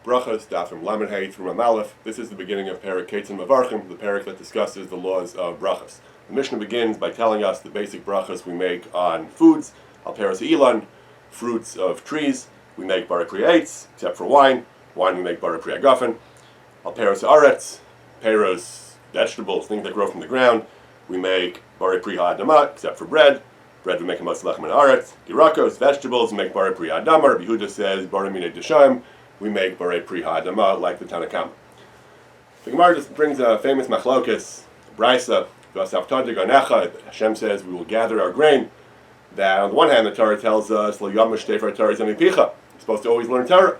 Brachos, Daf Brachos through Aleph. This is the beginning of Perek Ketzin Mavarchim, the Perek that discusses the laws of Brachos. The Mishnah begins by telling us the basic Brachos we make on foods, al peros ilan, fruits of trees. We make Barei Pri Eitz, except for wine. Wine we make Barei Pri Agafen. Al peros Aretz, peros, vegetables, things that grow from the ground. We make Barei Pri Ha'adama, except for bread. Bread we make a Lechem and Aretz. Girakos, vegetables, we make Barei Pri Ha'adama. Rabbi Yehuda says Barei Minei D'Shaim. We make Barei Pri Ha'adama, like the Tanakama. The Gemara just brings a famous machlokes, Brisa, Hashem says we will gather our grain. That on the one hand the Torah tells us Lo Yamish Tefer Torah Zemipicha. You're supposed to always learn Torah.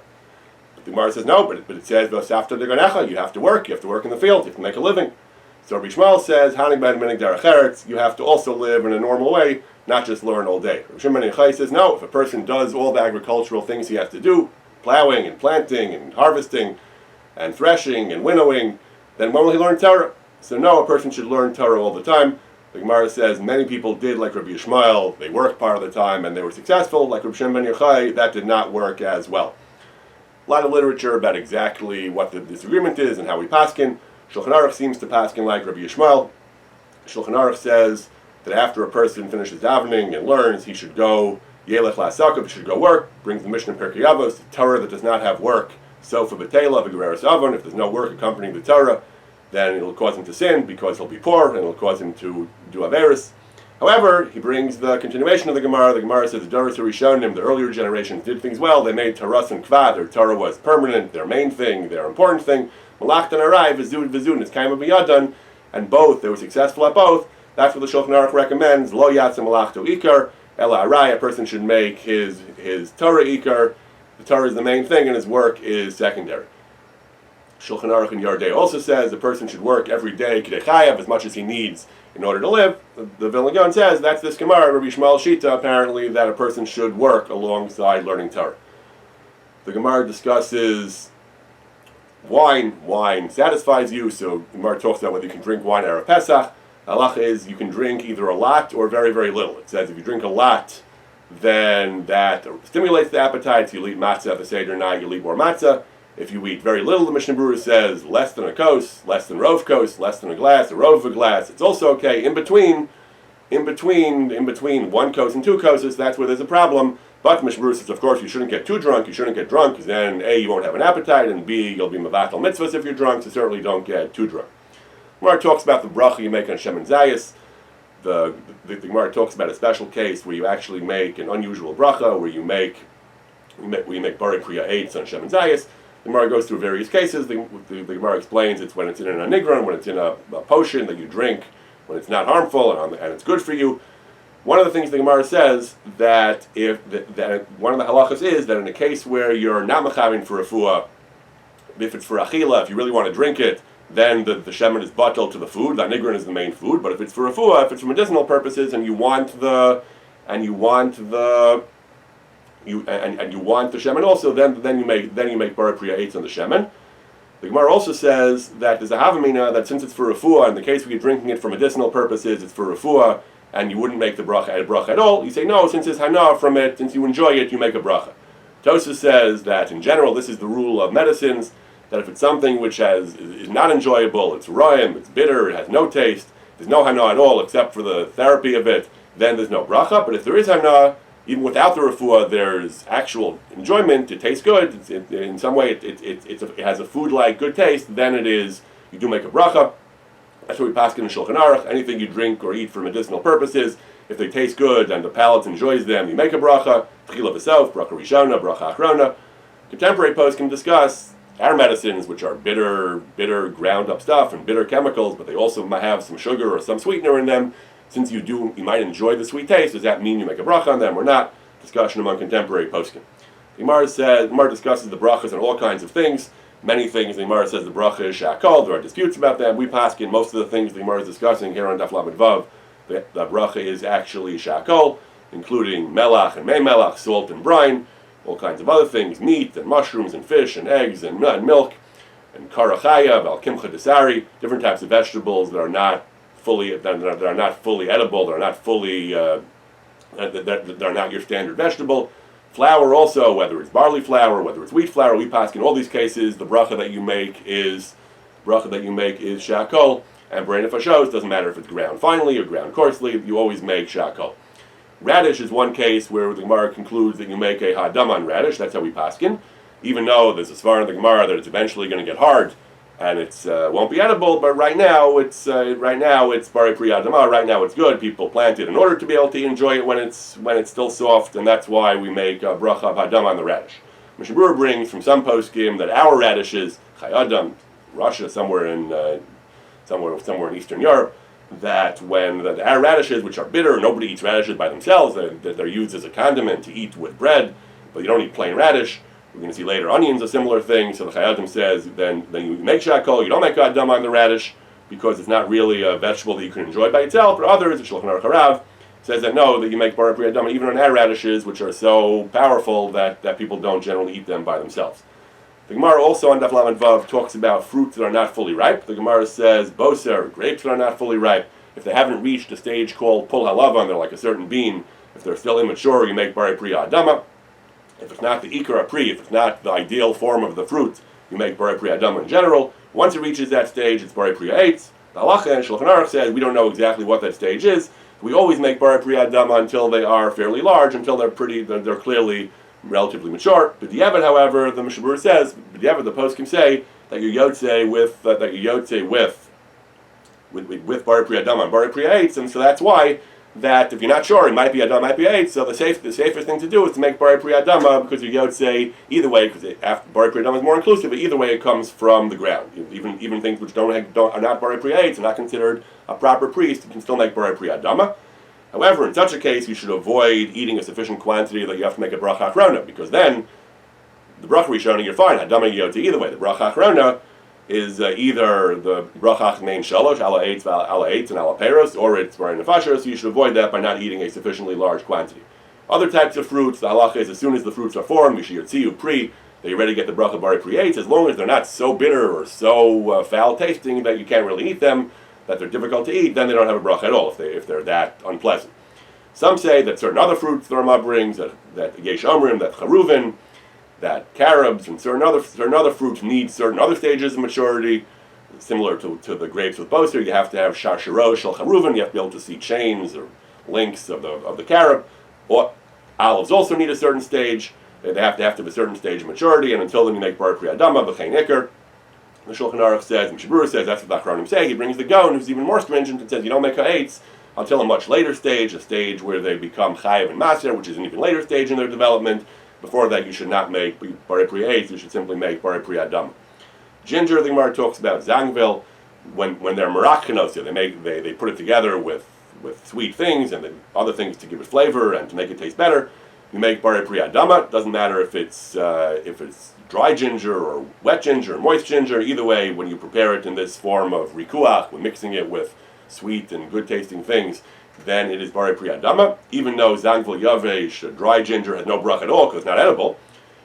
But the Gemara says no, but it says you have to work in the field, you have to make a living. So Rabbi Shmuel says Hanig Ben Minig Derech Eretz, you have to also live in a normal way, not just learn all day. Rabbi Shimon Ben Yochai says no, if a person does all the agricultural things he has to do, plowing and planting and harvesting and threshing and winnowing, then when will he learn Torah? So no, a person should learn Torah all the time. The Gemara says many people did like Rabbi Yishmael, they worked part of the time and they were successful. Like Rabbi Shimon Ben Yochai, that did not work as well. A lot of literature about exactly what the disagreement is and how we paskin. Shulchan Aruch seems to paskin like Rabbi Yishmael. Shulchan Aruch says that after a person finishes davening and learns, he should go Yelech La'asakav, should go work, brings the Mishnah in Pirkei Avos, Torah that does not have work, Sofa B'Teila, V'Gereres Avon, if there's no work accompanying the Torah, then it'll cause him to sin because he'll be poor, and it'll cause him to do Averis. However, he brings the continuation of the Gemara. The Gemara says, the Doros HaRishonim, the earlier generations did things well, they made Taras and Kvad, their Torah was permanent, their main thing, their important thing, Malach and Arai, V'Zud, It's Kaima B'Yadan, and both, they were successful at both. That's what the Shulchan Aruch recommends, Lo Yatsa Malachto Ikar, Ela Arai, a person should make his Torah Ikar. The Torah is the main thing and his work is secondary. Shulchan Aruch in Yardei also says the person should work every day, K'dei Chayav, as much as he needs in order to live. The Vilna Gaon says that's this Gemara, Rabbi Shmuel Shita, apparently, that a person should work alongside learning Torah. The Gemara discusses wine. Wine satisfies you, so the Gemara talks about whether you can drink wine Erev Pesach. Halacha is you can drink either a lot or very, very little. It says if you drink a lot, then that stimulates the appetite. So you'll eat matzah at the Seder night, you'll eat more matzah. If you eat very little, the Mishnah Berurah says less than a kos, less than rov kos, less than a glass, a rov of a glass. It's also okay. In between 1 kos and 2 koses, that's where there's a problem. But the Mishnah Berurah says, of course, you shouldn't get too drunk. You shouldn't get drunk because then A, you won't have an appetite, and B, you'll be mevatel mitzvahs if you're drunk. So certainly don't get too drunk. Gemara talks about the bracha you make on Shemen Zayis. The Gemara talks about a special case where you actually make an unusual bracha, where you make Barei Pri Eitz on Shemen Zayis. The Gemara goes through various cases. The Gemara explains it's when it's in an anigron, when it's in a potion that you drink, when it's not harmful and it's good for you. One of the things the Gemara says that one of the halachos is that in a case where you're not mechavin for refuah, if it's for achila, if you really want to drink it, then the shemen is batel to the food. The anigron is the main food. But if it's for refuah, if it's for medicinal purposes, and you want the shemen also, then you make Barei Pri Eitz on the shemen. The Gemara also says that there's a havamina that since it's for refuah, in the case where you're drinking it for medicinal purposes, it's for refuah, and you wouldn't make the bracha at all. You say no, since it's hana from it, since you enjoy it, you make a bracha. Tosfos says that in general, this is the rule of medicines, that if it's something which is not enjoyable, it's roim, it's bitter, it has no taste, there's no hana at all except for the therapy of it, then there's no bracha. But if there is hana, even without the refuah, there's actual enjoyment, it tastes good, in some way it has a food-like good taste, then you do make a bracha. That's what we pass in Shulchan Aruch. Anything you drink or eat for medicinal purposes, if they taste good and the palate enjoys them, you make a bracha. Tchila v'sof, bracha rishona, bracha achrona. Contemporary posts can discuss our medicines, which are bitter ground up stuff and bitter chemicals, but they also might have some sugar or some sweetener in them. Since you might enjoy the sweet taste, does that mean you make a bracha on them or not? Discussion among contemporary poskim. The Gemara discusses the brachas on all kinds of things. Many things, the Gemara says the bracha is shakol. There are disputes about them. We paskin most of the things the Gemara is discussing here on Daf Lamed Vav. The bracha is actually shakol, including melach and mei melach, salt and brine, all kinds of other things, meat and mushrooms and fish and eggs and milk, and karachayav, al kimcha desari, different types of vegetables that are not fully edible, that are not your standard vegetable. Flour also, whether it's barley flour, whether it's wheat flour, we pass in all these cases, the bracha that you make is shakol, and brain nefashos, doesn't matter if it's ground finely or ground coarsely, you always make shakol. Radish is one case where the Gemara concludes that you make a hadam on radish, that's how we paskin, even though there's a svar in the Gemara that it's eventually going to get hard, and it's won't be edible, but right now it's bari pri adama. Right now it's good. People plant it in order to be able to enjoy it when it's still soft, and that's why we make bracha of hadam on the radish. Mishnah Berurah brings from some poskim that our radishes, chayadam, Russia, somewhere in Eastern Europe, that when our radishes, which are bitter, nobody eats radishes by themselves. They're used as a condiment to eat with bread, but you don't eat plain radish. We're going to see later onions, a similar thing. So the Chayadim says, then you make shakol, you don't make hadam on the radish because it's not really a vegetable that you can enjoy by itself. But others, the Shulchan Aruch Harav says that no, that you make bari pri hadam even on our radishes, which are so powerful that people don't generally eat them by themselves. The Gemara also on Daf Lamed Vav talks about fruits that are not fully ripe. The Gemara says boser, grapes that are not fully ripe, if they haven't reached a stage called pul halavan, they're like a certain bean. If they're still immature, you make bari pri hadam. If it's not the ikar pri, if it's not the ideal form of the fruit, you make bari pri hadam in general. Once it reaches that stage, it's bari pri eitz. The halacha and Shulchan Aruch says we don't know exactly what that stage is. We always make bari pri hadam until they are fairly large, until they're clearly relatively mature. But B'diavad, however, the Mishnah Berurah says, B'diavad, the poskim say that you yotze with bari pri hadam on bari pri eitz, and so that's why that if you're not sure, it might be Adam, might be Eitz, so the safest thing to do is to make Bari Pri Adama, because you would say either way, because Bari Pri Adama is more inclusive, but either way it comes from the ground. Even things which are not Bari Pri Eitz, are not considered a proper priest, you can still make Bari Pri Adama. However, in such a case, you should avoid eating a sufficient quantity that you have to make a Bracha Achrona, because then, the Bracha Rishona, you're fine, Adama Yotze either way. The Bracha Achrona is either the bracha main shalosh, ala eitz and ala peros, or it's bari nefashos, so you should avoid that by not eating a sufficiently large quantity. Other types of fruits, the halacha is as soon as the fruits are formed, yishiyotziu pri, that you're ready to get the bracha bari pri eitz, as long as they're not so bitter or so foul tasting that you can't really eat them, that they're difficult to eat, then they don't have a bracha at all if they're that unpleasant. Some say that certain other fruits the Rama brings, that yesh omrim, that charuvin, that carobs and certain other fruits need certain other stages of maturity, similar to the grapes with boser. You have to have sharshiro shel charuvin. You have to be able to see chains or links of the carob. Or olives also need a certain stage. They have to have a certain stage of maturity, and until then you make bari pri adama b'chein ikar. The Shulchan Aruch says, and Mishnah Berurah says, that's what the Achronim say. He brings the Gaon, who's even more stringent, and says you don't make ha'etz until a much later stage, a stage where they become chayiv and maser, which is an even later stage in their development. Before that, you should not make bari pri eitz. You should simply make bari pri adama. Ginger, the Gemara talks about zangvil. When they're marachinos, they put it together with sweet things and then other things to give it flavor and to make it taste better. You make bari pri adama. Doesn't matter if it's dry ginger or wet ginger or moist ginger. Either way, when you prepare it in this form of rikuach, when mixing it with sweet and good tasting things, then it is bari pri adama, even though zangvil yavesh, dry ginger, has no brach at all because it's not edible.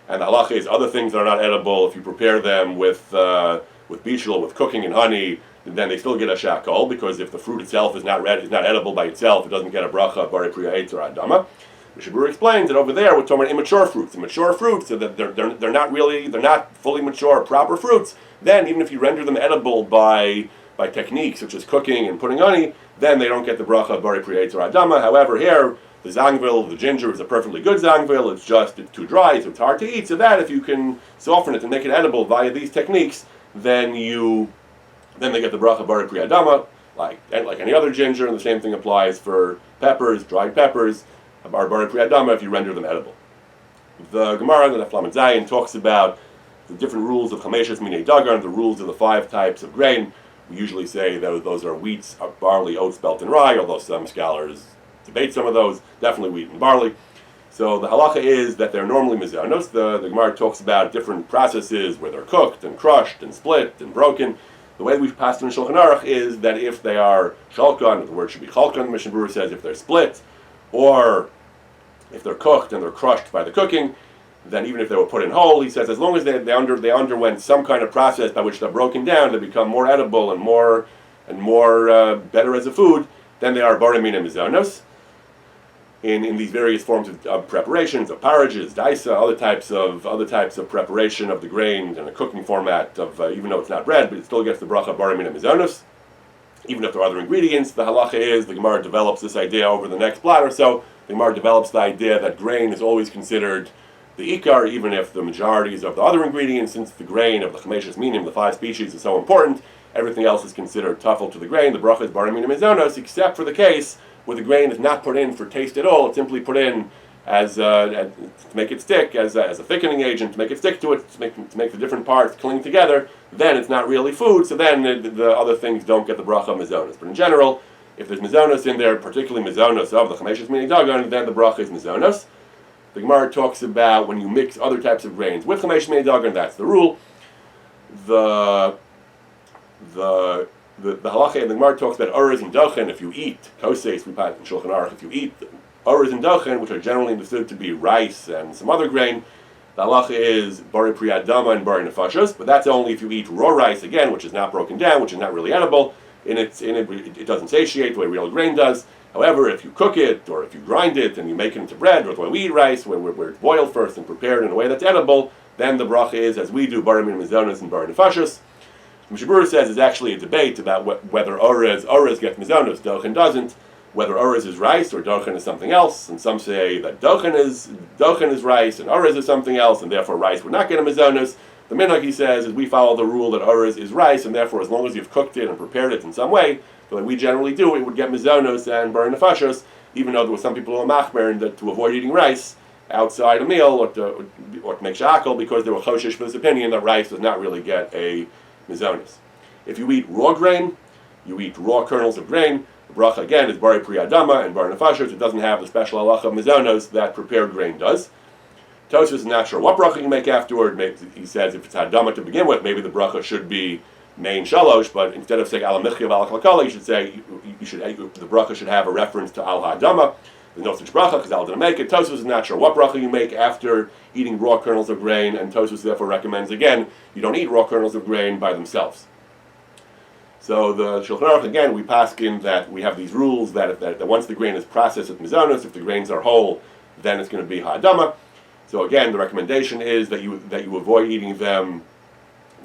And the halacha is other things that are not edible, if you prepare them with bichel, with cooking and honey, then they still get a shakol, because if the fruit itself is not edible by itself, it doesn't get a bracha bari pri eitz or adama. Mishnah Berurah explains that over there we're talking about immature fruits. Immature fruits, so that they're not fully mature, proper fruits. Then even if you render them edible by techniques such as cooking and putting honey, then they don't get the bracha bari pri eitz or adama. However, here the zangvil, the ginger, is a perfectly good zangvil. It's too dry, so it's hard to eat. So that if you can soften it and make it edible via these techniques, then they get the bracha bari pri adama, like any other ginger. And the same thing applies for peppers, dried peppers, bari pri adama if you render them edible. The Gemara, the Daf Lamed Zayin, talks about the different rules of chameshes minei dagan, the rules of the 5 types of grain. We usually say that those are wheat, barley, oats, spelt, and rye, although some scholars debate some of those. Definitely wheat and barley. So the halacha is that they're normally mizanos. The Gemara talks about different processes where they're cooked and crushed and split and broken. The way we've passed in Shulchan Aruch is that if they are shalkan, the word should be chalkan, Mishnah Berurah says, if they're split, or if they're cooked and they're crushed by the cooking, then even if they were put in whole, he says, as long as they underwent some kind of process by which they're broken down, they become more edible and more better as a food, then they are bari mina mizanos. in these various forms of preparations, of porridges, daisa, other types of preparation of the grain in a cooking format of even though it's not bread, but it still gets the bracha barim mina mizonos. Even if there are other ingredients, the halacha is the Gemara develops this idea over the next blot or so. The Gemara develops the idea that grain is always considered the ikar, even if the majorities of the other ingredients, since the grain of the chameshes minim, the 5 species, is so important, everything else is considered tafel to the grain. The bracha is barim mina mizonos, except for the case where the grain is not put in for taste at all. It's simply put in as to make it stick, as a thickening agent, to make it stick to it, to make the different parts cling together. Then it's not really food, so then the other things don't get the bracha mizonos. But in general, if there's mizonos in there, particularly mizonos of the chameshes mini dagan, then the bracha is mizonos. The Gemara talks about when you mix other types of grains with chameshes mini dagan, that's the rule. The halacha and the Gemara talks about orez and dochen. If you eat koses, we pass in Shulchan Aruch, if you eat orez and dochen, which are generally understood to be rice and some other grain, the halacha is bari pri adama and bari nefashos, but that's only if you eat raw rice, again, which is not broken down, which is not really edible. It doesn't satiate the way real grain does. However, if you cook it, or if you grind it and you make it into bread, or the way we eat rice, where it's boiled first and prepared in a way that's edible, then the bracha is, as we do, bari mina mizonos and bari nefashos. Mishabura says is actually a debate about whether orez gets mizonos, dochen doesn't, whether orez is rice or dochen is something else, and some say that dochen is rice and orez is something else, and therefore rice would not get a mizonos. The minhag, he says, is we follow the rule that orez is rice, and therefore as long as you've cooked it and prepared it in some way, the way we generally do, it would get mizonos and bari nefashos, even though there were some people who were machmer that to avoid eating rice outside a meal or to make shakal, because they were choshesh for this opinion that rice does not really get a mizonos. If you eat raw grain, you eat raw kernels of grain, the bracha again is bari pri adama and bari nefashos. It doesn't have the special halacha of mizonos that prepared grain does. Tosfos is not sure what bracha you make afterward. Maybe, he says if it's adama to begin with, maybe the bracha should be main shalosh, but instead of saying al michya al kalkala, you should say the bracha should have a reference to al ha'adama. There's no such bracha because Al didn't make it. Tosfos is not sure what bracha you make after eating raw kernels of grain, and Tosfos therefore recommends again you don't eat raw kernels of grain by themselves. So the Shulchan Aruch, again, we paskin that we have these rules that once the grain is processed at mizonos, if the grains are whole, then it's going to be ha'adama. So again, the recommendation is that you avoid eating them.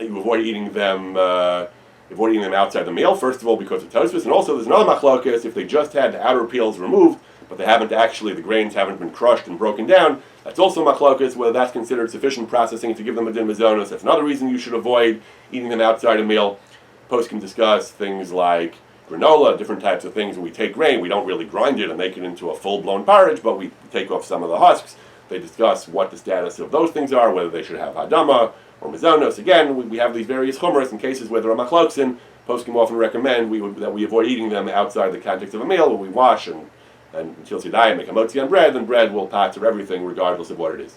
Avoid eating them outside the meal. First of all, because of Tosfos, and also there's another machlokas. If they just had the outer peels removed, but the grains haven't been crushed and broken down, that's also machlokas, whether that's considered sufficient processing to give them a din mizonos. That's another reason you should avoid eating them outside a meal. Post can discuss things like granola, different types of things. When we take grain, we don't really grind it and make it into a full-blown porridge, but we take off some of the husks. They discuss what the status of those things are, whether they should have hadama or mizonos. Again, we have these various chumras in cases where there are machloksin. Post can often recommend that we avoid eating them outside the context of a meal, when we wash and until Sidai make a motzi on bread, then bread will pass through everything regardless of what it is.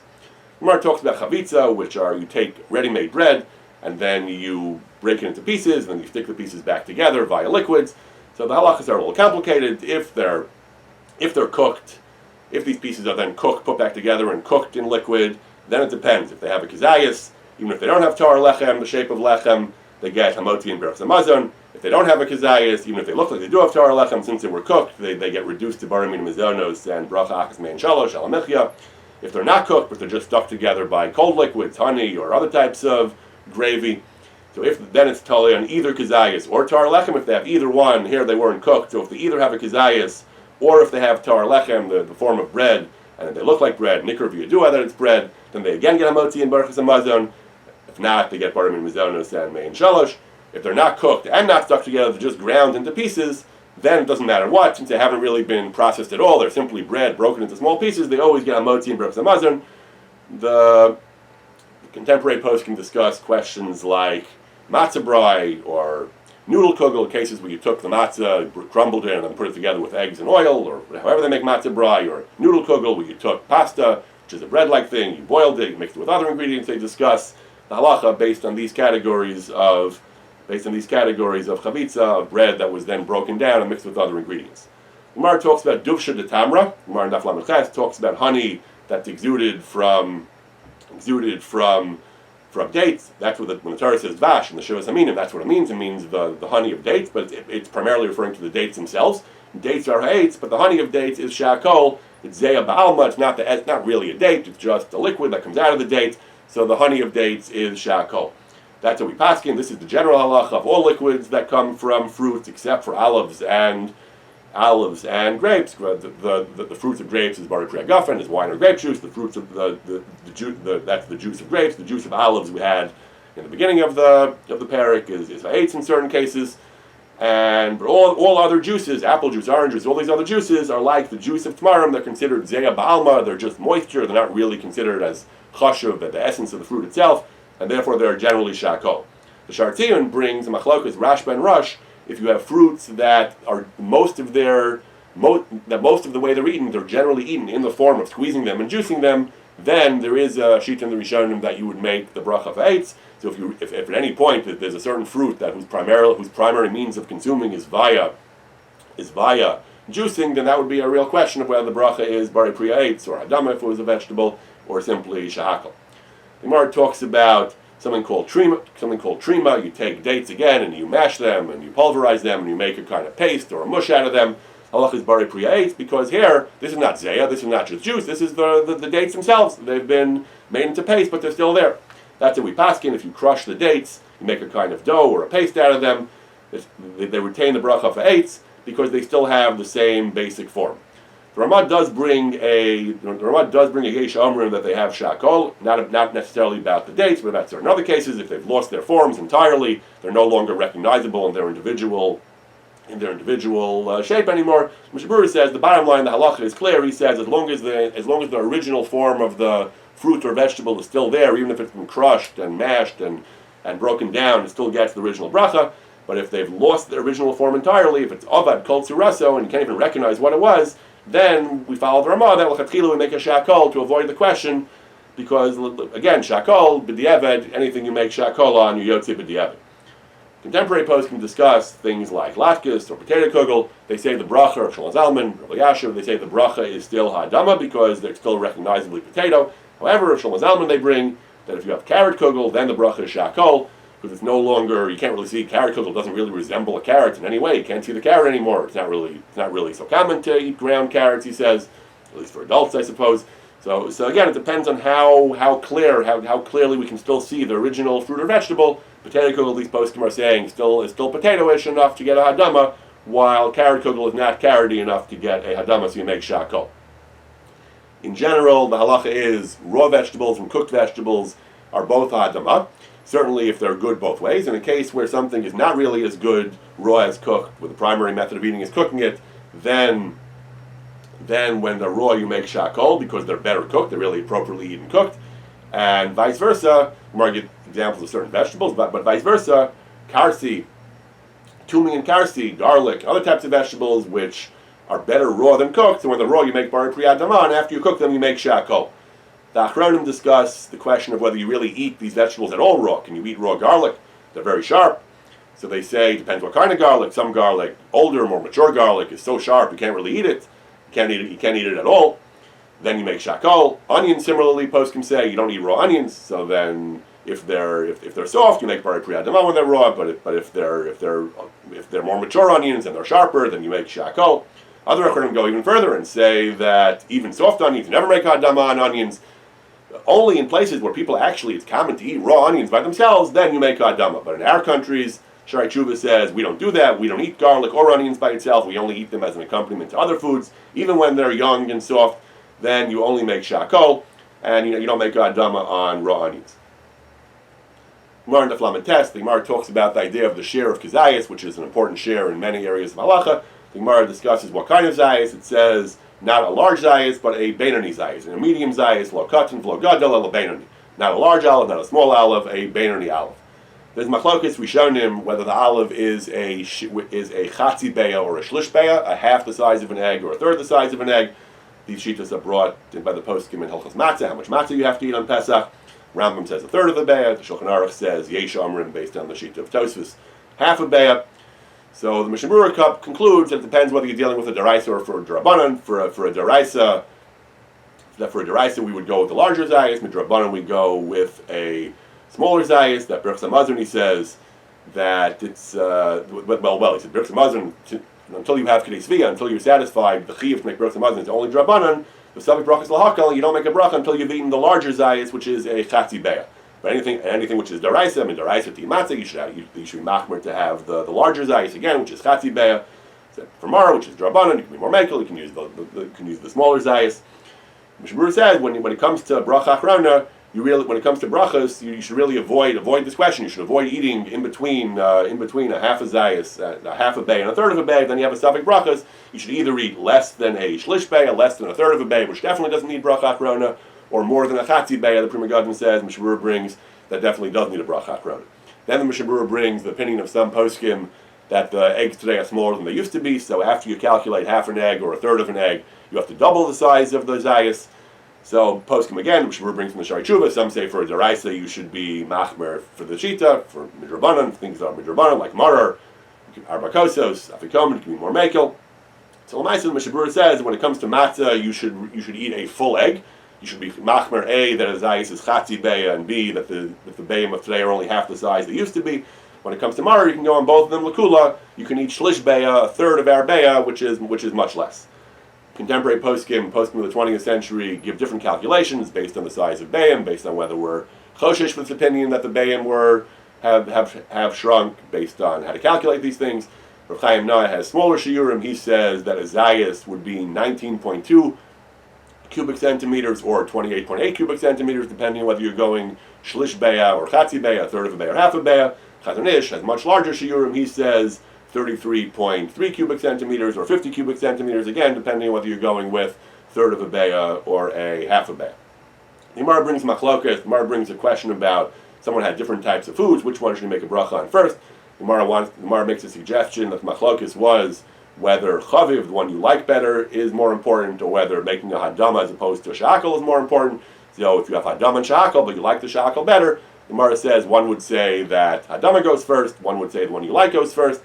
Gemara talks about chavitza, which are you take ready-made bread and then you break it into pieces, and then you stick the pieces back together via liquids. So the halachos are a little complicated. If they're cooked, if these pieces are then cooked, put back together and cooked in liquid, then it depends. If they have a kizayis, even if they don't have tar lechem, the shape of lechem, they get hamoti and berachas hamazon. If they don't have a kizayis, even if they look like they do have tar lechem, since they were cooked, they get reduced to bari mina mizonos and bracha achas mein shalosh al michya. If they're not cooked, but they're just stuck together by cold liquids, honey, or other types of gravy, so then it's totally on either kizayis or tar lechem. If they have either one, here they weren't cooked, so if they either have a kizayis or if they have tar lechem, the form of bread, and they look like bread, nikr v'yadua that it's bread, then they again get hamotzi and berachas hamazon. If not, they get bari mina mizonos and mein shalosh. If they're not cooked and not stuck together, they're just ground into pieces, then it doesn't matter what, since they haven't really been processed at all, they're simply bread broken into small pieces, they always get hamotzi and berachas hamazon. The contemporary post can discuss questions like matzah brai or noodle kugel, cases where you took the matzah, crumbled it, and then put it together with eggs and oil, or however they make matzah brai, or noodle kugel, where you took pasta, which is a bread-like thing, you boiled it, you mixed it with other ingredients. They discuss the halacha based on these categories of chavitza, of bread that was then broken down and mixed with other ingredients. Gemara talks about dufsha de tamra. Gemara in Daf Brachos talks about honey that's exuded from dates. That's what when the Torah says vash in the Shivas Aminim, that's what it means. It means the honey of dates, but it's primarily referring to the dates themselves. Dates are ha'etz, but the honey of dates is shakol, It's zeya ba'alma. It's not really a date. It's just a liquid that comes out of the date. So the honey of dates is shakol. That's what we paskin. This is the general halacha of all liquids that come from fruits, except for olives and grapes. The fruits of grapes is bari pri hagafen, is wine or grape juice. The fruits of that's the juice of grapes. The juice of olives we had in the beginning of the parak is va'etz in certain cases. And all other juices, apple juice, orange juice, all these other juices are like the juice of tamarim. They're considered zeya ba'alma. They're just moisture. They're not really considered as chashuv, the essence of the fruit itself, and therefore they're generally shakol. The Shartzion brings a machlokas Rashba and Rush. If you have fruits that are most of the way they're eaten, they're generally eaten in the form of squeezing them and juicing them, then there is a sheet in the Rishonim that you would make the bracha of eitz. So if at any point there's a certain fruit that whose primary means of consuming is via juicing, then that would be a real question of whether the bracha is bari pri eitz or hadama if it was a vegetable, or simply shahakal. The Gemara talks about something called trima. You take dates again and you mash them and you pulverize them and you make a kind of paste or a mush out of them. Halach is bari pri eitz, because here this is not zeya, this is not just juice, this is the dates themselves. They've been made into paste, but they're still there. That's what we paskin. If you crush the dates, you make a kind of dough or a paste out of them. They retain the bracha for eitz because they still have the same basic form. The Ramah does bring a Yesh Omrim that they have shakol, not necessarily about the dates, but about certain other cases. If they've lost their forms entirely, they're no longer recognizable in their individual shape anymore. Mishnah Berurah says the bottom line, the halacha is clear. He says as long as the original form of the fruit or vegetable is still there, even if it's been crushed and mashed and broken down, it still gets the original bracha. But if they've lost the original form entirely, if it's avad kol tzuraso and you can't even recognize what it was, then we follow the Ramah that l'chatchila we make a shakol to avoid the question, because again shakol b'diavad, anything you make shakol on, you yotze b'diavad. Contemporary posts can discuss things like latkes or potato kugel. They say the bracha of Shlomo Zalman, Rabbi Yashiv, they say the bracha is still hadama because they're still recognizably potato. However, Shlomo Zalman they bring that if you have carrot kugel, then the bracha is shakol, because it's no longer, you can't really see, carrot kugel doesn't really resemble a carrot in any way. You can't see the carrot anymore. It's not really so common to eat ground carrots, he says, at least for adults, I suppose. So again, it depends on how clearly we can still see the original fruit or vegetable. Potato kugel, at least poskim are saying, is still potato-ish enough to get a hadama, while carrot kugel is not carroty enough to get a hadama, so you make shakol. In general, the halacha is raw vegetables and cooked vegetables are both hadama. Certainly if they're good both ways. In a case where something is not really as good raw as cooked, where the primary method of eating is cooking it, then when they're raw you make shakol because they're better cooked, they're really appropriately eaten cooked, and vice versa. We might get examples of certain vegetables, but vice versa, karsi, tumi and karsi, garlic, other types of vegetables which are better raw than cooked, so when they're raw you make bari pri hadama, and after you cook them you make shakol. The Achronim discuss the question of whether you really eat these vegetables at all raw. Can you eat raw garlic? They're very sharp. So they say, it depends what kind of garlic. Some garlic, older, more mature garlic, is so sharp you can't really eat it. You can't eat it at all. Then you make shakol. Onions, similarly, poskim say you don't eat raw onions. So then, if they're soft, you make bari pri hadama when they're raw. But if they're more mature onions and they're sharper, then you make shakol. Other Achronim go even further and say that even soft onions, you never make hadama on onions. Only in places where it's common to eat raw onions by themselves, then you make hadama. But in our countries, Sharai Tshuva says we don't do that. We don't eat garlic or onions by itself. We only eat them as an accompaniment to other foods. Even when they're young and soft, then you only make shakol, and you don't make hadama on raw onions. Gemara in the Flamantes, the Gemara talks about the idea of the share of kizayis, which is an important share in many areas of halacha. The Gemara discusses what kind of zayis. It says not a large zayis, but a beinoni zayis, and a medium zayis, lo katan, lo gadol, lo beinoni. Not a large olive, not a small olive, a beinoni olive. There's machlokes rishonim whether the olive is a chatzi beya or a shlish beya, a half the size of an egg or a third the size of an egg. These shitas are brought by the poskim in Halachos matzah, how much matzah you have to eat on Pesach. Rambam says a third of the beya. The Shulchan Aruch says yesh omrim, based on the shita of Tosfos, half a beya. So the Mishnah Berurah cup concludes that it depends whether you're dealing with a deraisa or for a drabanan. For a deraisa, we would go with the larger zayis. Midrabanan we go with a smaller zayis. That Birchas Hamazon, he says that it's he said Birchas Hamazon until you have Kedei Svia, until you're satisfied, the Chiyuv to make Brachos Hamazon is only Drabanan. The Savik Brachos L'Hakal, you don't make a bracha until you've eaten the larger Zayis, which is a Chatzi Beya. But anything which is Daraisa, I mean Daraisa Timatza, you should be Machmer to have the larger Zayis again, which is Chatzi Beya. So for Mara, which is Drabanan, you can be more Mekel, you can use the smaller Zayis. Mishnah Berurah says when it comes to Bracha Achrona, when it comes to brachos, you should really avoid this question. You should avoid eating in between a half a zayis, a half a bay, and a third of a bay. Then you have a suffix brachos. You should either eat less than a shlish bay, less than a third of a bay, which definitely doesn't need bracha achrona, or more than a chatzi bay. The Pri Megadim says Mishnah Berurah brings that definitely does need a bracha achrona. Then the Mishnah Berurah brings the opinion of some poskim that the eggs today are smaller than they used to be. So after you calculate half an egg or a third of an egg, you have to double the size of the zayis. So poskim again, which we bring from the Shari Tshuva. Some say for a deraisa you should be machmer for the shita, for midrabanan, things that are midrabanan like marar, arba kosos, afikomen, it can be more mekel. So Lamaisa, the Mishnah Berurah says when it comes to matzah, you should eat a full egg. You should be machmer A, that a zayis is chatzi beya, and B, that the bayim of today are only half the size they used to be. When it comes to marar, you can go on both of them lakula. You can eat shlish beya, a third of arbeya, which is much less. Contemporary poskim of the 20th century give different calculations based on the size of bayim, based on whether we're choshesh with this opinion that the bayim have shrunk, based on how to calculate these things. Rav Chaim Noah has smaller shiurim. He says that a zayis would be 19.2 cubic centimeters or 28.8 cubic centimeters, depending on whether you're going shlish beya or chatzi beya, a third of a beya or half a beya. Chazon Ish has much larger shiurim. He says 33.3 cubic centimeters or 50 cubic centimeters, again, depending on whether you're going with third of a beya or a half a beya. The Gemara brings machlokas. The Gemara brings a question about someone had different types of foods, which one should you make a bracha on first? The Gemara makes a suggestion that the machlokas was whether chaviv, the one you like better, is more important, or whether making a hadama as opposed to a shakal is more important. So if you have hadama and shakal, but you like the shakal better, the Gemara says one would say that hadama goes first, one would say the one you like goes first.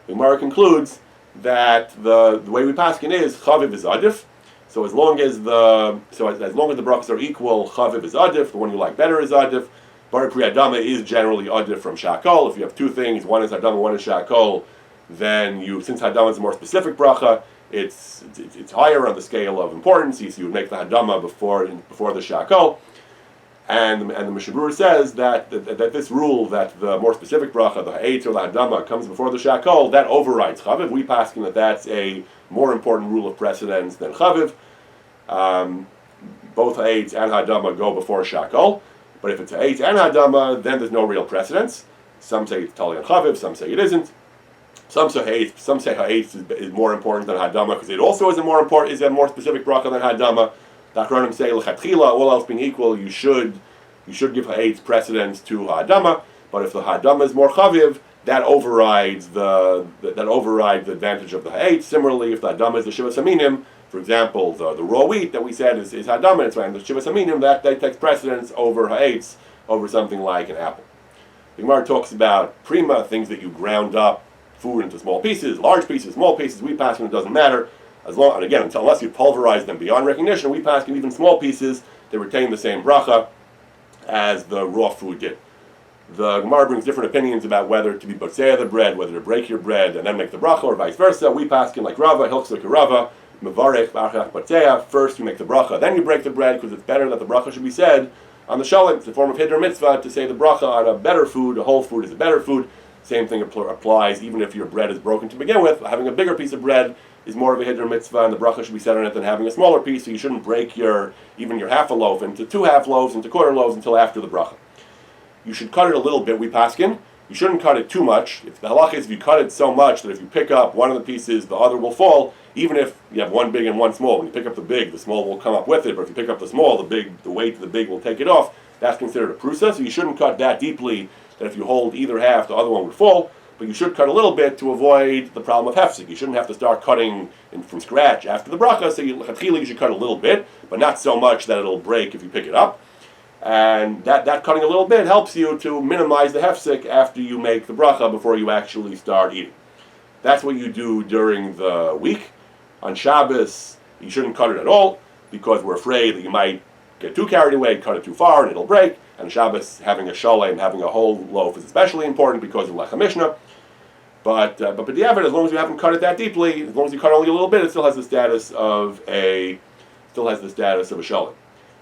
The Gemara concludes that the way we paskin is chaviv is adif. So as long as the brachos are equal, chaviv is adif. The one you like better is adif. Bar pri adama is generally adif from shakol. If you have two things, one is hadama, one is shakol, then since hadama is a more specific bracha, it's higher on the scale of importance. So you would make the hadama before the shakol. And the Mishnah Berurah says that this rule that the more specific bracha, the ha'etz or the hadama, comes before the shakol, that overrides chaviv. We paskin that that's a more important rule of precedence than chaviv. Both ha'etz and hadama go before shakol, but if it's ha'etz and hadama, then there's no real precedence. Some say it's tali on chaviv, some say it isn't. Some say ha'etz is more important than hadama because it also is a more specific bracha than hadama. The Achronim say l'chatchila, all else being equal, you should give ha'etz precedence to ha'adama. But if the ha'adama is more chaviv, that overrides the advantage of the ha'etz. Similarly, if the hadama is the shivas aminim, for example, the raw wheat that we said is hadama, it's right, the shivas aminim that takes precedence over ha'etz, over something like an apple. The Gemara talks about prima, things that you ground up food into small pieces, large pieces, small pieces. We pass when it doesn't matter. Unless you pulverize them beyond recognition, we pass even small pieces, they retain the same bracha as the raw food did. The Gemara brings different opinions about whether to be botzeya the bread, whether to break your bread and then make the bracha, or vice versa. We pass like Rava, Hilchsuk Rava, Mevarech, B'achach botzeya. First you make the bracha, then you break the bread, because it's better that the bracha should be said on the shalom. It's a form of hiddur mitzvah to say the bracha on a better food. A whole food is a better food. Same thing applies even if your bread is broken to begin with. Having a bigger piece of bread is more of a hiddur mitzvah, and the bracha should be said on it than having a smaller piece. So you shouldn't break even your half a loaf into two half loaves, into quarter loaves until after the bracha. You should cut it a little bit. We paskin. You shouldn't cut it too much. If the halach is if you cut it so much that if you pick up one of the pieces, the other will fall. Even if you have one big and one small, when you pick up the big, the small will come up with it. But if you pick up the small, the weight of the big will take it off. That's considered a prusa. So you shouldn't cut that deeply that if you hold either half, the other one would fall. But you should cut a little bit to avoid the problem of hefsek. You shouldn't have to start cutting from scratch after the bracha. So you should cut a little bit, but not so much that it'll break if you pick it up. And that cutting a little bit helps you to minimize the hefsek after you make the bracha before you actually start eating. That's what you do during the week. On Shabbos, you shouldn't cut it at all because we're afraid that you might get too carried away, cut it too far, and it'll break. And Shabbos, having a shalem, having a whole loaf is especially important because of Lechem Mishnah. But b'diavad, as long as you haven't cut it that deeply, as long as you cut only a little bit, it still has the status of a shalom.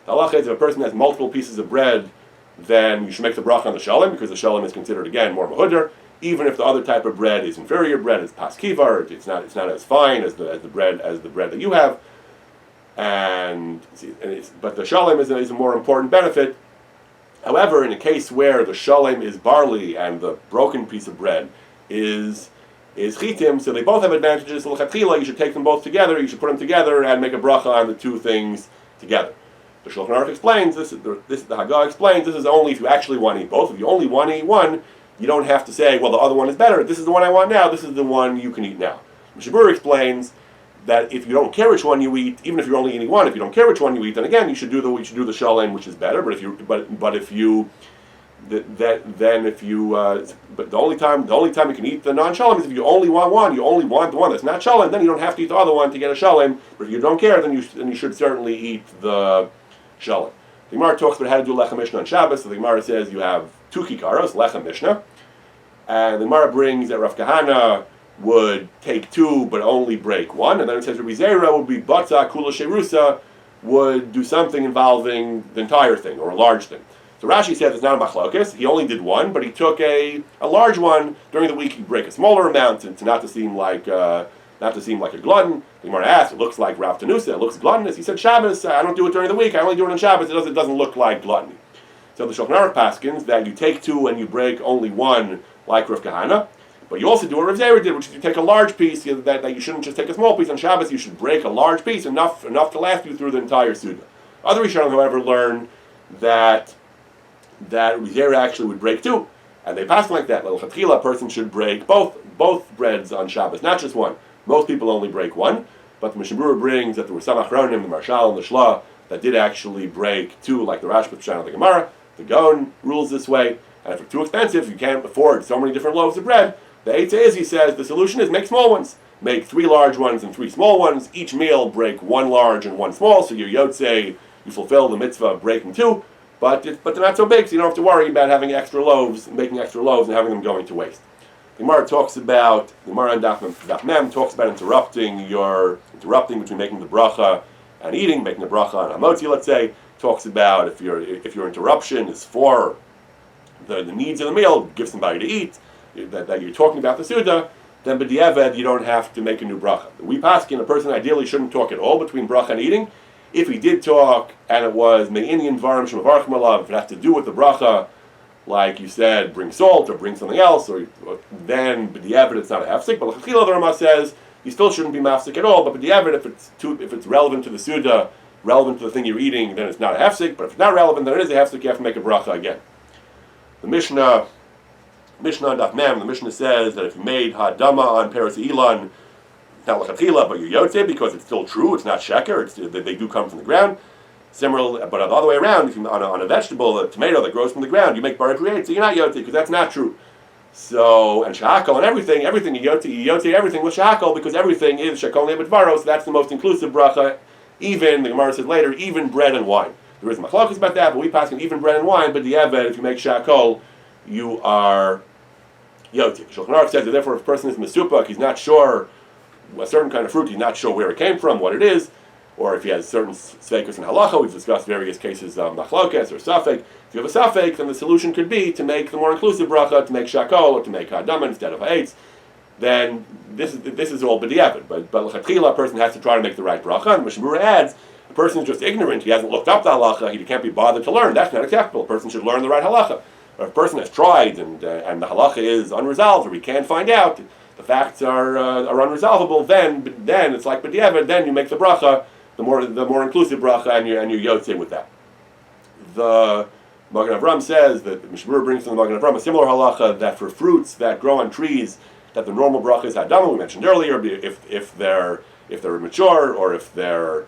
The halacha is if a person has multiple pieces of bread, then you should make the bracha on the shalom, because the shalom is considered again more mahudar. Even if the other type of bread is inferior bread, it's pas kivar, it's not as fine as the bread that you have. But the shalom is a more important benefit. However, in a case where the shalom is barley and the broken piece of bread is chitim, so they both have advantages. L'chatchila, you should take them both together. You should put them together and make a bracha on the two things together. The Shulchan Aruch explains the Haggah explains this is only if you actually want to eat both. If you only want to eat one, you don't have to say, well, the other one is better. This is the one I want now. This is the one you can eat now. Mishabur explains that if you don't care which one you eat, even if you're only eating one, if you don't care which one you eat, then again you should do the shalom, which is better. But the only time you can eat the non-shalom is if you only want one. You only want the one that's not shalom. Then you don't have to eat the other one to get a shalom. But if you don't care, then you should certainly eat the shalom. The Gemara talks about how to do lechem mishnah on Shabbos. So the Gemara says you have 2 kikaros, lechem mishnah, and the Gemara brings that Rav Kahana would take 2 but only break 1, and then it says Rabbi Zera would be batza kula sherusa, would do something involving the entire thing or a large thing. So Rashi says it's not a machlokes. He only did 1, but he took a large one during the week. He'd break a smaller amount to not to seem like a glutton. The Gemara asked, it looks like Rav Tanusa, it looks gluttonous. He said Shabbos, I don't do it during the week. I only do it on Shabbos. It doesn't look like gluttony. So the Shulchan Aruch paskins that you take 2 and you break only 1 like Rav Kahana. But you also do what Rav Zera did, which is you take a large piece, that you shouldn't just take a small piece on Shabbos, you should break a large piece, enough to last you through the entire Suda. Other Rishonim, however, learn that Rav Zera actually would break 2, and they pass like that. L'chatchila, a person should break both breads on Shabbos, not just 1. Most people only break 1, but the Mishnah Berurah brings that there were some Achronim, the Marshal and the Shla, that did actually break 2, like the Rashba Pshat of the Gemara. The Gaon rules this way, and if it's too expensive, you can't afford so many different loaves of bread, the Eitzah is, he says, the solution is make small ones. Make 3 large ones and 3 small ones. Each meal break 1 large and 1 small, so your Yotzei, you fulfill the mitzvah of breaking 2, but they're not so big, so you don't have to worry about having extra loaves, making extra loaves and having them going to waste. The Gemara on Daf Mem talks about interrupting between making the bracha and eating, making a bracha on Hamotzi, let's say. Talks about if your interruption is for the needs of the meal, give somebody to eat, that you're talking about the Suda, then b'diavad you don't have to make a new bracha. We paskin, a person ideally shouldn't talk at all between bracha and eating. If he did talk and it was me'inyan varim shemavarchim alav, if it has to do with the bracha, like you said, bring salt or bring something else, or then b'diavad it's not a hefsek. But l'chachila the Rama says you still shouldn't be mafsek at all. But b'diavad if it's relevant to the Suda, relevant to the thing you're eating, then it's not a hefsek. But if it's not relevant, then it is a hefsek. You have to make a bracha again. The Mishnah on Daf Mem, the Mishnah says that if you made hadama on Peres Ilan, not l'chatchila, but you yotze, because it's still true, it's not sheker, they do come from the ground. Similarly, but the other way around, if you, on a vegetable, a tomato that grows from the ground, you make bar create, so you're not yotze, because that's not true. So, and shahakal and everything you yotze everything with shahakal, because everything is shakol nebedvaro, so that's the most inclusive bracha. Even, the Gemara says later, even bread and wine. There is machlokes about that, but we pass even bread and wine, but the eved, if you make shahakal, you are yotze. Shulchan Aruch says that therefore if a person is mesupak, he's not sure a certain kind of fruit, he's not sure where it came from, what it is, or if he has certain sveikus and halacha, we've discussed various cases of machlokes or safek. If you have a safek, then the solution could be to make the more inclusive bracha, to make shakol, or to make hadama instead of ha'etz. Then this is all b'diavad. But l'chatchila, a person has to try to make the right bracha, and Mishnah Berurah adds, a person is just ignorant, he hasn't looked up the halacha, he can't be bothered to learn, that's not acceptable. A person should learn the right halacha. But if a person has tried and the halacha is unresolved, or he can't find out, the facts are unresolvable, then it's like b'diavad, then you make the bracha, the more inclusive bracha, and you yotze with that. The Magen Avram says that the Mishnah Berurah brings from the Magen Avram a similar halacha that for fruits that grow on trees, that the normal bracha is hadama. We mentioned earlier, if they're mature, or if they're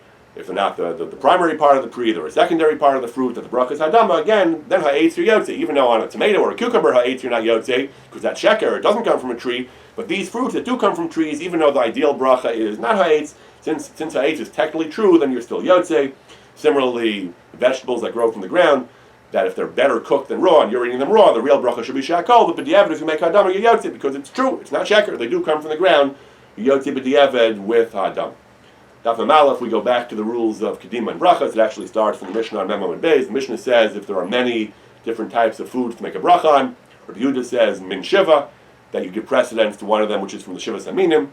not the primary part of the tree, they're a secondary part of the fruit, that the bracha is hadama. Again, then ha'etz you're yotze. Even though on a tomato or a cucumber ha'etz you're not yotze, because that sheker, it doesn't come from a tree. But these fruits that do come from trees, even though the ideal bracha is not ha'etz, since ha'etz is technically true, then you're still yotze. Similarly, vegetables that grow from the ground, that if they're better cooked than raw and you're eating them raw, the real bracha should be shakol. But b'diavad, if you make hadam, you yotzi, because it's true, it's not sheker. They do come from the ground. You yotzi b'diavad with hadam. Daf Aleph, we go back to the rules of kedima and brachas. It actually starts from the Mishnah on Memo and Beis. The Mishnah says if there are many different types of foods to make a bracha on, Rabbi Yehuda says min shiva, that you give precedence to one of them, which is from the Shivas Aminim.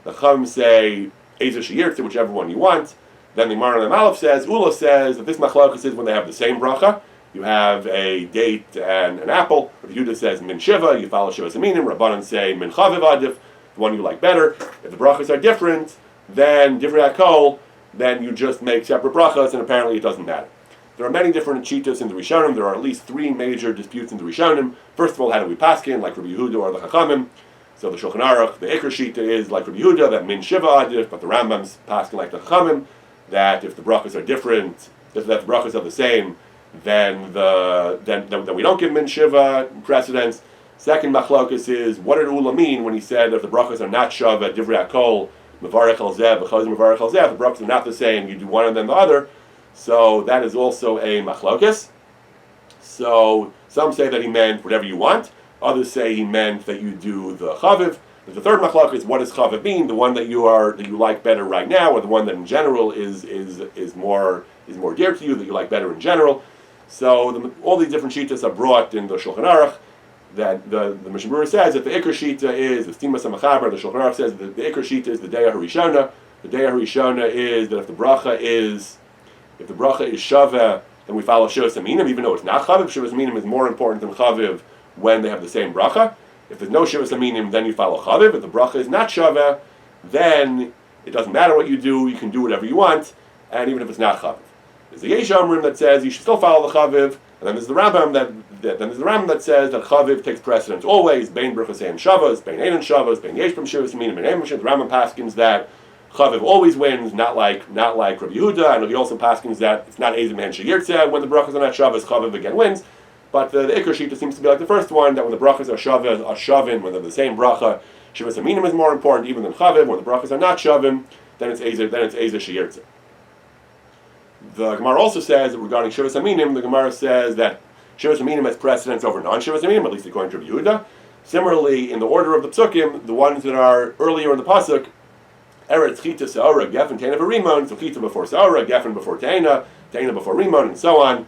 The Chum say Ezer Sheyirtze, whichever one you want. Then the Gemara on Aleph says, Ula says that this machlokes is when they have the same bracha. You have a date and an apple. Rabbi Yehuda says min shiva, you follow Shivas Aminim. Rabbanan say min chaviv adif, the one you like better. If the brachas are different, then divrei hakol, then you just make separate brachas, and apparently it doesn't matter. There are many different cheetas in the Rishonim. There are at least three major disputes in the Rishonim. First of all, how do we paskin, like Rabbi Yehuda or the Chachamim? So the Shulchan Aruch, the Iker Shita is like Rabbi Yehuda, that min shiva adif, but the Rambam's paskin like the Chachamim, that if the brachas are different, if the brachas are the same, then we don't give min shiva precedence. Second machlokus is, what did Ula mean when he said if the brachas are not shava, divrei hakol, mevarech al zeh, v'chaz mevarech al zeh, the brachas are not the same, you do one and then the other. So that is also a machlokus. So some say that he meant whatever you want. Others say he meant that you do the chaviv. The third machlokus, what does chaviv mean? The one that you like better right now, or the one that in general is more dear to you, that you like better in general. So all these different shitas are brought in the Shulchan Aruch. That the Mishnah Berurah says that the Iker Shita is the Stimas HaMachaber. The Shulchan Aruch says that the Iker Shita is the Deya Harishona. The Deya Harishona is that if the bracha is Shaveh, then we follow Shivas Aminim, even though it's not Chaviv. Shivas Aminim is more important than Chaviv when they have the same bracha. If there's no Shivas Aminim, then you follow Chaviv. If the bracha is not Shaveh, then it doesn't matter what you can do whatever you want, and even if it's not Chaviv. There's the Yesh Amrim that says you should still follow the Chaviv, and then there's the Rambam that says that Chaviv takes precedence always, Bein Brachos and Shavas, Bein Ein and Shavas, Bein Yesh B'm Shivas Aminim, and Ein B'm Shivas. The Rambam paskins that Chaviv always wins, not like Rabbi Yehuda. I know he also paskins that it's not Ezer Man Sheyirtze when the brachas are not Shavas, Chaviv again wins. But the Iker Shita seems to be like the first one, that when the brachas are Shavin, when they're the same bracha, Shivas Aminim is more important even than Chaviv. When the brachas are not Shavim, then it's Ezer Sheyirtze. The Gemara also says that regarding Shivas Aminim, the Gemara says that Shivas Aminim has precedence over non-Shivas Aminim, at least according to Rabbi Yehuda. Similarly, in the order of the psukim, the ones that are earlier in the pasuk, Eretz Chita Se'ora, Gefen Teina V'Rimon, so Chita before Se'ora, Gefen before Teina, Teina before Rimon, and so on.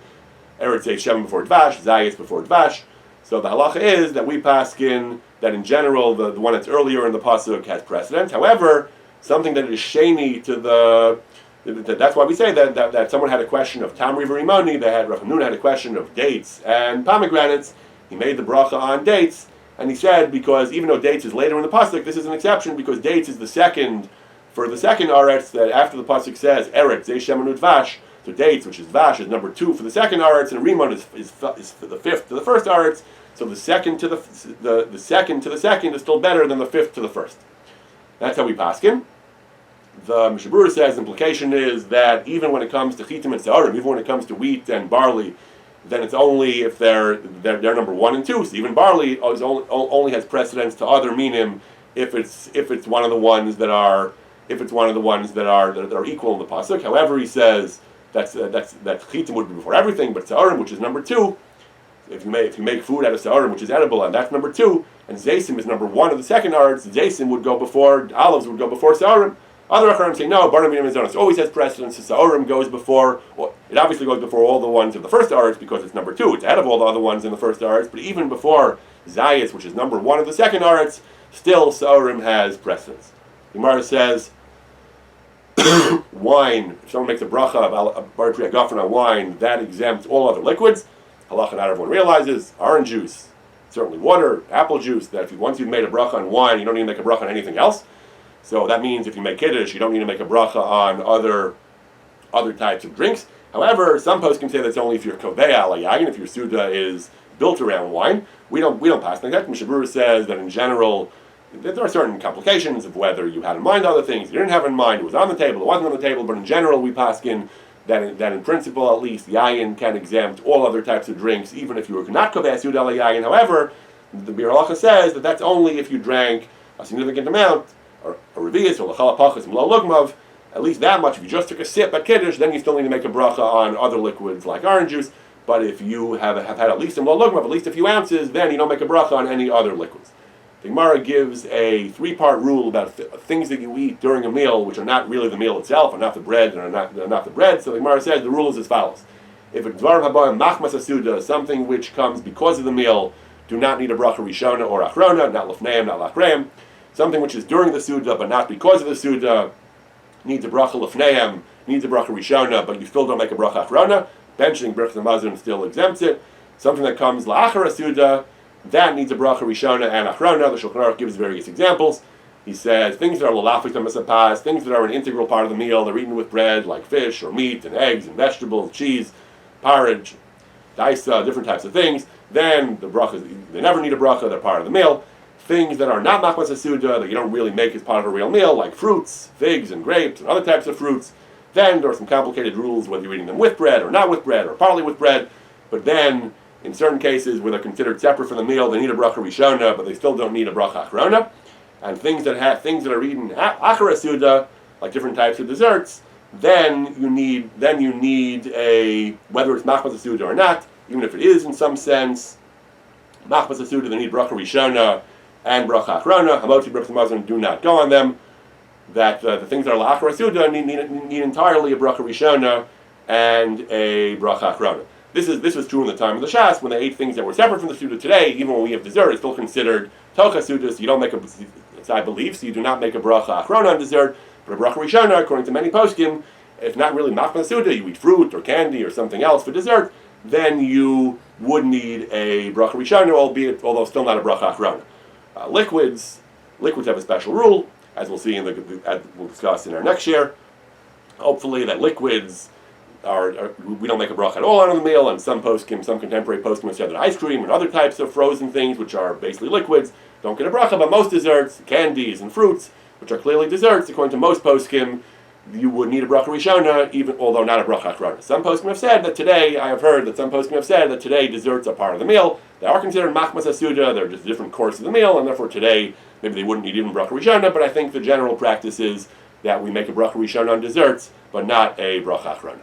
Eretz Shem before Dvash, Zayis before Dvash. So the halacha is that we paskin that in general the one that's earlier in the pasuk has precedence. However, something that is sheni to that's why we say that someone had a question of Tamri V'Rimoni, Rav Hanun had a question of dates and pomegranates. He made the bracha on dates, and he said, because even though dates is later in the pasuk, this is an exception because dates is the second aretz, that after the pasuk says Eretz Zeishem and Dvash, so dates, which is Dvash, is number 2 for the second aretz, and Rimon is for the 5th to the first aretz. So the second to the second to the second is still better than the 5th to the first. That's how we paskin. The Mishnah Berurah says the implication is that even when it comes to chitim and se'arim, even when it comes to wheat and barley, then it's only if they're number 1 and 2. So even barley only has precedence to other minim if it's one of the ones that are equal in the pasuk. However, he says that chitim would be before everything, but se'arim, which is number 2, if you make food out of se'arim, which is edible, and that's number 2, and zaysim is number 1 of the second arts, zaysim would go before olives would go before se'arim. Other Acharim say no, Barna Minim Mizonos always has precedence. Se'arim goes before, well, it obviously goes before all the ones of the first arts because it's number 2. It's ahead of all the other ones in the first arts, but even before Zayis, which is number 1 of the second arts, still Se'arim has precedence. The Gemara says, wine, if someone makes a bracha of Bar Priya Gafen on wine, that exempts all other liquids. Halacha not everyone realizes, orange juice, certainly water, apple juice, that once you've made a bracha on wine, you don't need to make a bracha on anything else. So that means if you make kiddush, you don't need to make a bracha on other types of drinks. However, some posts can say that's only if you're kovei ala yayin, if your suda is built around wine. We don't pass like that. Mishnah Berurah says that in general, there are certain complications of whether you had in mind other things, you didn't have in mind, it was on the table, it wasn't on the table, but in general we paskin that in principle at least, yayin can exempt all other types of drinks, even if you were not kovei suda ala yayin. However, the Bir Halacha says that that's only if you drank a significant amount, or a revius, or l'chal pachas, mlo lugmav, at least that much. If you just took a sip at kiddush, then you still need to make a bracha on other liquids like orange juice. But if you have had at least a few ounces, then you don't make a bracha on any other liquids. The Gemara gives a 3-part rule about things that you eat during a meal, which are not really the meal itself, are not the bread, and are not the bread. So the Gemara says the rule is as follows: if it's dvarim habayim machmas asuda, something which comes because of the meal, do not need a bracha rishona or achrona, not lefneim, not lachreim. Something which is during the suda, but not because of the suda, needs a bracha lefneim, needs a bracha rishona, but you still don't make a bracha achrona. Benching Birchas Hamazon still exempts it. Something that comes la'achar suda, that needs a bracha rishona and achrona. The Shulchan Aruch gives various examples. He says things that are lalafik tamasapas, things that are an integral part of the meal, they're eaten with bread, like fish or meat and eggs and vegetables, cheese, porridge, daisa, different types of things. Then the brachas, they never need a bracha, they're part of the meal. Things that are not machmas hasuda, that you don't really make as part of a real meal, like fruits, figs and grapes and other types of fruits, then there are some complicated rules whether you're eating them with bread or not with bread or partly with bread. But then, in certain cases where they're considered separate from the meal, they need a bracha rishona, but they still don't need a bracha achrona. And things that are eaten achar suda, like different types of desserts, then you need a, whether it's machmas suda or not, even if it is in some sense machmas suda, they need bracha rishona and bracha achrona. Hamotzi Birchas Hamazon do not go on them. That the things that are la'achar suda need entirely a bracha rishona and a bracha achrona. This was true in the time of the Shas when they ate things that were separate from the suda. Today, even when we have dessert, it's still considered tocha suda. So you don't make I believe, so you do not make a bracha achrona on dessert, but a bracha rishona, according to many poskim, if not really machmas suda, you eat fruit or candy or something else for dessert, then you would need a bracha rishona, although still not a bracha achrona. Liquids have a special rule, as we'll see we'll discuss in our next year. Hopefully, that liquids we don't make a bracha at all on the meal, and some contemporary poskim have said that ice cream and other types of frozen things, which are basically liquids, don't get a bracha, but most desserts, candies and fruits, which are clearly desserts, according to most poskim, you would need a bracha rishona, even although not a bracha achrona. Some poskim have said that today, I have heard that some poskim have said that today desserts are part of the meal. They are considered machmas hasuda, they're just a different course of the meal, and therefore today, maybe they wouldn't need even bracha rishona, but I think the general practice is that we make a bracha rishona on desserts, but not a bracha achrona.